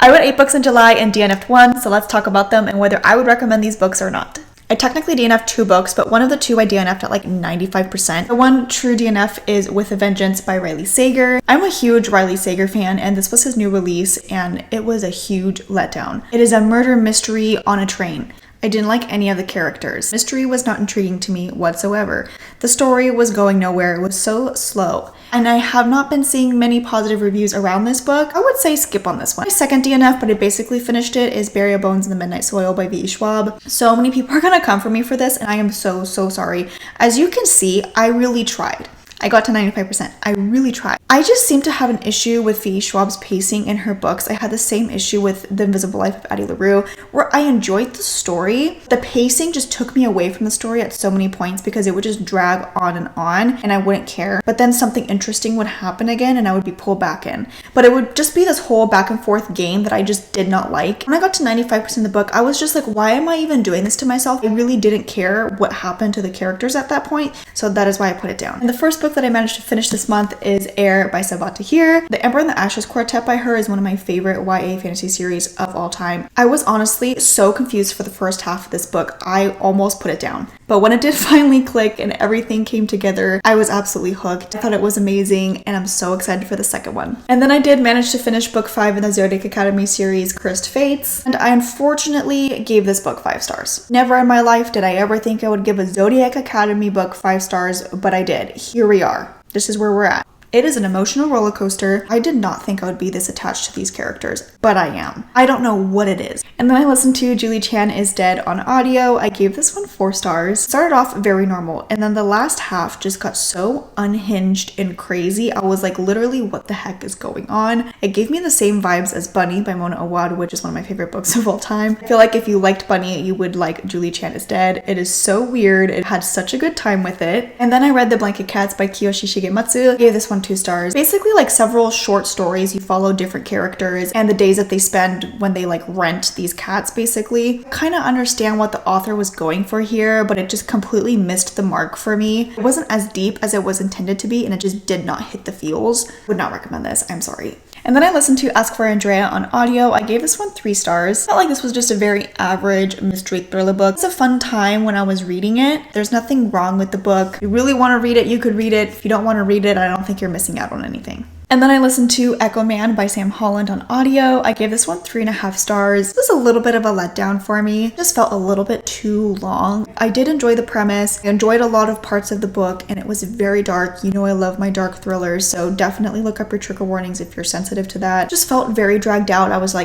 I read 8 books in July and DNF'd 1, so let's talk about them and whether I would recommend these books or not. I technically DNF'd 2 books, but one of the 2 I DNF'd at like 95%. The one true DNF is With a Vengeance by Riley Sager. I'm a huge Riley Sager fan, and this was his new release, and it was a huge letdown. It is a murder mystery on a train. I didn't like any of the characters. Mystery was not intriguing to me whatsoever. The story was going nowhere. It was so slow. And I have not been seeing many positive reviews around this book. I would say skip on this one. My second DNF, but I basically finished it, is Bury Your Bones in the Midnight Soil by V.E. Schwab. So many people are gonna come for me for this, and I am so sorry. As you can see, I really tried. I got to 95%. I really tried. I just seem to have an issue with V.E. Schwab's pacing in her books. I had the same issue with The Invisible Life of Addie LaRue, where I enjoyed the story. The pacing just took me away from the story at so many points because it would just drag on and I wouldn't care. But then something interesting would happen again and I would be pulled back in. But it would just be this whole back and forth game that I just did not like. When I got to 95% of the book, I was just like, why am I even doing this to myself? I really didn't care what happened to the characters at that point. So that is why I put it down. And the first book that I managed to finish this month is Air by Sabaa Tahir. The Emperor and the Ashes Quartet by her is one of my favorite YA fantasy series of all time. I was honestly so confused for the first half of this book. I almost put it down. But when it did finally click and everything came together, I was absolutely hooked. I thought it was amazing and I'm so excited for the second one. And then I did manage to finish book 5 in the Zodiac Academy series, Cursed Fates, and I unfortunately gave this book 5 stars. Never in my life did I ever think I would give a Zodiac Academy book 5 stars, but I did. Here we are. This is where we're at. It is an emotional roller coaster. I did not think I would be this attached to these characters, but I am. I don't know what it is. And then I listened to Julie Chan is Dead on audio. I gave this one 4 stars. Started off very normal, and then the last half just got so unhinged and crazy. I was like, literally, what the heck is going on? It gave me the same vibes as Bunny by Mona Awad, which is one of my favorite books of all time. I feel like if you liked Bunny, you would like Julie Chan is Dead. It is so weird. It had such a good time with it. And then I read The Blanket Cats by Kiyoshi Shigematsu. I gave this one 2 stars. Basically like several short stories. You follow different characters and the days that they spend when they like rent these cats basically. Kind of understand what the author was going for here, but it just completely missed the mark for me. It wasn't as deep as it was intended to be and it just did not hit the feels. Would not recommend this. I'm sorry. And then I listened to Ask for Andrea on audio. I gave this one 3 stars. I felt like this was just a very average mystery thriller book. It was a fun time when I was reading it. There's nothing wrong with the book. If you really want to read it, you could read it. If you don't want to read it, I don't think you're missing out on anything. And then I listened to Echo Man by Sam Holland on audio. I gave this one 3.5 stars. This was a little bit of a letdown for me. It just felt a little bit too long. I did enjoy the premise. I enjoyed a lot of parts of the book and it was very dark. You know I love my dark thrillers, so definitely look up your trigger warnings if you're sensitive to that. It just felt very dragged out. I was like,